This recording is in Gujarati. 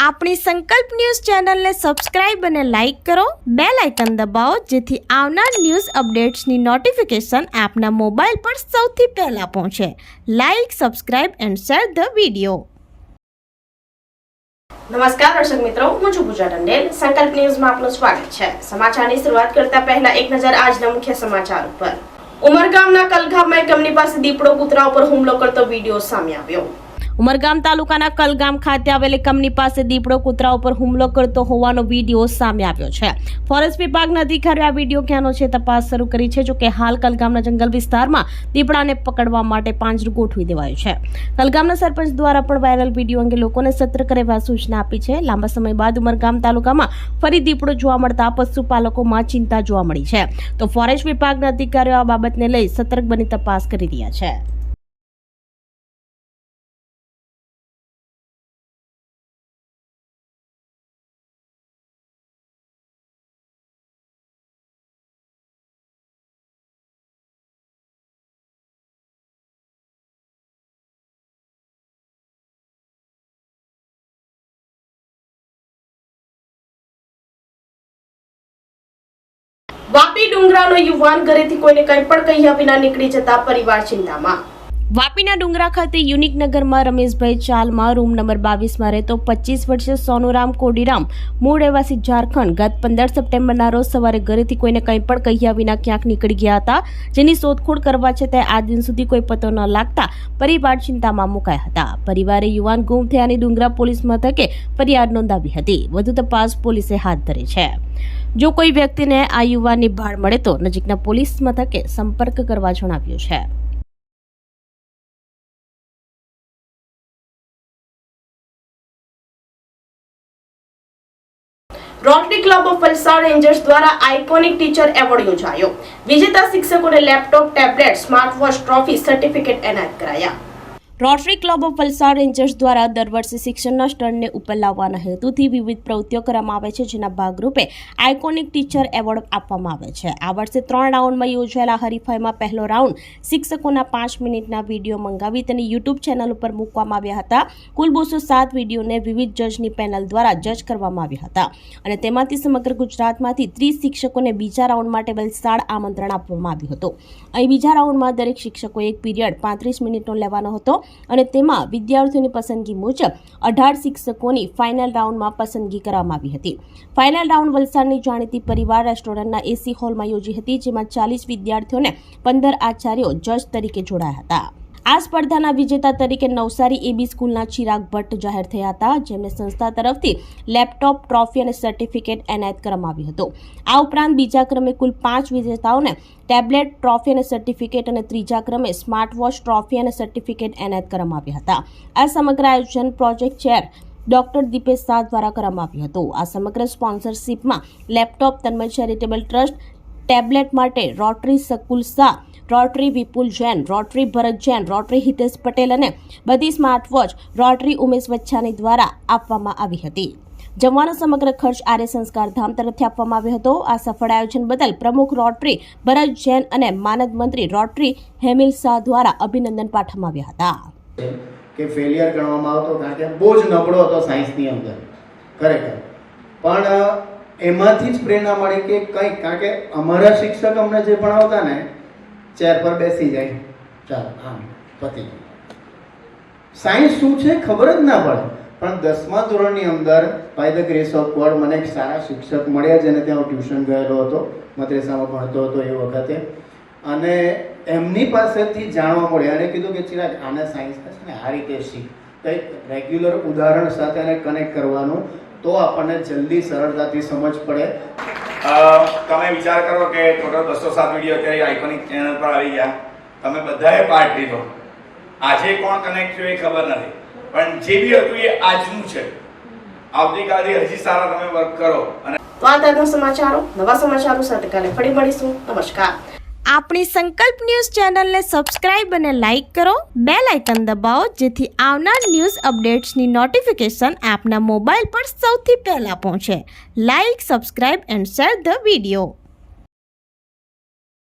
આપણી સંકલ્પ ન્યૂઝ ચેનલને સબસ્ક્રાઇબ અને લાઇક કરો, બેલ આઇકન દબાવો જેથી આવનાર ન્યૂઝ અપડેટ્સની નોટિફિકેશન આપના મોબાઈલ પર સૌથી પહેલા પહોંચે. Like, subscribe and share the video. નમસ્કાર દર્શક મિત્રો, હું છું પૂજા ટંડેલ. સંકલ્પ ન્યૂઝમાં આપનું સ્વાગત છે. સમાચારની શરૂઆત કરતા પહેલા એક નજર આજના મુખ્ય સમાચાર ઉપર. ઉમરગામના કલગામમાં એક કંપની પાસે દીપડો કૂતરા ઉપર હુમલો કરતો વિડીયો સામે આવ્યો. ઉમરગામ તાલુકાના કલગામ ખાતે આવેલી કંપની પાસે દીપડો કૂતરા ઉપર હુમલો કરતો હોવાનો વિડીયો સામે આવ્યો છે. ફોરેસ્ટ વિભાગના અધિકારીઓ આ વિડીયો ક્યાંનો છે તપાસ શરૂ કરી છે. જોકે હાલ કલગામના જંગલ વિસ્તારમાં દીપડાને પકડવા માટે પાંજરું ગોઠવી દેવાયું છે. કલગામના સરપંચ દ્વારા પણ વાયરલ વિડીયો અંગે લોકોને સતર્ક રહેવા સૂચના આપી છે. લાંબા સમય બાદ ઉમરગામ તાલુકામાં ફરી દીપડો જોવા મળતા પશુપાલકોમાં ચિંતા જોવા મળી છે. તો ફોરેસ્ટ વિભાગના અધિકારીઓ આ બાબતને લઈ સતર્ક બની તપાસ કરી રહ્યા છે. વાપી ડુંગરાનો યુવાન ઘરેથી કોઈને કંઈ પણ કહ્યા વિના નીકળી જતા પરિવાર ચિંતામાં. વાપીના ડુંગરા ખાતે યુનિક નગરમાં રમેશભાઈ ચાલમાં રૂમ નંબર 22માં રહેતો 25 વર્ષીય સોનુરામ કોડીરામ મૂળ રહેવાસી ઝારખંડ ગત 15 સપ્ટેમ્બરના રોજ સવારે ઘરેથી કોઈને કંઈ પણ કહ્યા વિના ક્યાંક નીકળી ગયા હતા, જેની શોધખોળ કરવા છતાં આજ દિન સુધી કોઈ પતો ન લાગતા પરિવાર ચિંતામાં મુકાયા હતા. પરિવારે યુવાન ગુમ થયાની ડુંગરા પોલીસ મથકે ફરિયાદ નોંધાવી હતી. વધુ તપાસ પોલીસે હાથ ધરી છે. જો કોઈ વ્યક્તિને આ યુવાનની ભાળ મળે તો નજીકના પોલીસ મથકે સંપર્ક કરવા જણાવ્યું છે. Rotary club of Valsad Rangers દ્વારા આઇકોનિક ટીચર એવોર્ડ યોજાયો. વિજેતા શિક્ષકોને laptop, tablet, smart watch, trophy, certificate એનાયત કરાયા. Rotary club of Valsad Rangers દ્વારા દર વર્ષે શિક્ષણના સ્તરને ઉપર લાવવાના હેતુથી વિવિધ પ્રવૃત્તિઓ કરવામાં આવે છે, જેના ભાગરૂપે આઇકોનિક ટીચર એવોર્ડ આપવામાં આવે છે. આ વર્ષે 3 રાઉન્ડમાં યોજાયેલા હરીફાઈમાં પહેલો રાઉન્ડ શિક્ષકોના 5 મિનિટના વિડીયો મંગાવી તેને યુટ્યુબ ચેનલ ઉપર મૂકવામાં આવ્યા હતા. કુલ 207 વિડીયોને વિવિધ જજની પેનલ દ્વારા જજ કરવામાં આવ્યા હતા અને તેમાંથી સમગ્ર ગુજરાતમાંથી 30 શિક્ષકોને બીજા રાઉન્ડ માટે વલસાડ આમંત્રણ આપવામાં આવ્યું હતું. અહીં બીજા રાઉન્ડમાં દરેક શિક્ષકોએ એક પીરિયડ 35 મિનિટનો લેવાનો હતો અને તેમાં વિદ્યાર્થીઓની પસંદગી મુજબ 18 શિક્ષકોની ફાઇનલ રાઉન્ડમાં પસંદગી કરવામાં આવી હતી. ફાઇનલ રાઉન્ડ વલસાડની જાણીતી પરિવાર રેસ્ટોરન્ટના એસી હોલમાં યોજી હતી, જેમાં 40 વિદ્યાર્થીઓને 15 આચાર્યો જજ તરીકે જોડાયા હતા. આ સ્પર્ધાના વિજેતા તરીકે નવસારી એબી સ્કૂલના ચિરાગ ભટ્ટ જાહેર થયા હતા, જેમને સંસ્થા તરફથી લેપટોપ, ટ્રોફી અને સર્ટિફિકેટ એનાયત કરવામાં આવ્યું હતું. આ ઉપરાંત બીજા ક્રમે કુલ 5 વિજેતાઓને ટેબ્લેટ, ટ્રોફી અને સર્ટિફિકેટ અને ત્રીજા ક્રમે સ્માર્ટ વોચ, ટ્રોફી અને સર્ટિફિકેટ એનાયત કરવામાં આવ્યા હતા. આ સમગ્ર આયોજન project chair doctor Dipesh Shah દ્વારા કરવામાં આવ્યું હતું. આ સમગ્ર સ્પોન્સરશિપમાં લેપટોપ તન્મય ચેરિટેબલ ટ્રસ્ટ, ટેબ્લેટ માટે રોટરી શકુલ શાહ, રોટરી વિપુલ જૈન, રોટરી ભરત જૈન, રોટરી હિતેશ પટેલ અને બધી સ્માર્ટ વોચ રોટરી ઉમેશ વચ્છાની દ્વારા આપવામાં આવી હતી. જમવાનો સમગ્ર ખર્ચ આર્ય સંસ્કાર ધામ તરફથી આપવામાં આવ્યો હતો. આ સફળ આયોજન બદલ પ્રમુખ રોટરી ભરત જૈન અને માનદ મંત્રી રોટરી હેમિલ શાહ દ્વારા અભિનંદન પાઠવવામાં આવ્યા હતા. કે ફેલિયર ગણવામાં આવતો કારણ કે બહુ જ નબળો હતો સાયન્સની અંદર ખરેખર, પણ એમાંથી જ પ્રેરણા મળી કે કંઈક, કારણ કે અમારા શિક્ષક અમને જે ભણાવતા ને ચેર પર બેસી જાય, ચાલો આમ પતી, સાયન્સ શું છે ખબર જ ના પડે. પણ 10મા ધોરણની અંદર by the grace of God મને એક સારા શિક્ષક મળ્યા, જેને ત્યાં હું ટ્યુશન ગયેલો હતો, મદ્રેસામાં ભણતો હતો એ વખતે, અને એમની પાસેથી જાણવા મળ્યા અને કીધું કે ચિરાગ આને સાયન્સમાં છે ને આ રીતે શીખ, કંઈક રેગ્યુલર ઉદાહરણ સાથે એને કનેક્ટ કરવાનું, તો આપણને જલ્દી સરળતાથી સમજ પડે. તમે વિચાર કરો કે ટોટલ 207 વિડીયો અત્યારે આઇકોનિક ચેનલ પર આવી ગયા, તમે બધાએ પાર્ટ લીધો. આજે કોણ કનેક્ટ થયું એ ખબર નથી, પણ જે બી હતું એ આજનું છે. આવતીકાલે હજી સારા તમે વર્ક કરો. અને તો આ તાજા સમાચારો, નવા સમાચારો સાથે કાલે ફરી મળીશું. નમસ્કાર. આપણી સંકલ્પ ન્યૂઝ ચેનલને સબસ્ક્રાઇબ અને લાઇક કરો, બેલ આઇકન દબાવો જેથી આવનાર ન્યૂઝ અપડેટ્સની નોટિફિકેશન આપના મોબાઈલ પર સૌથી પહેલા પહોંચે. Like, subscribe and share the video.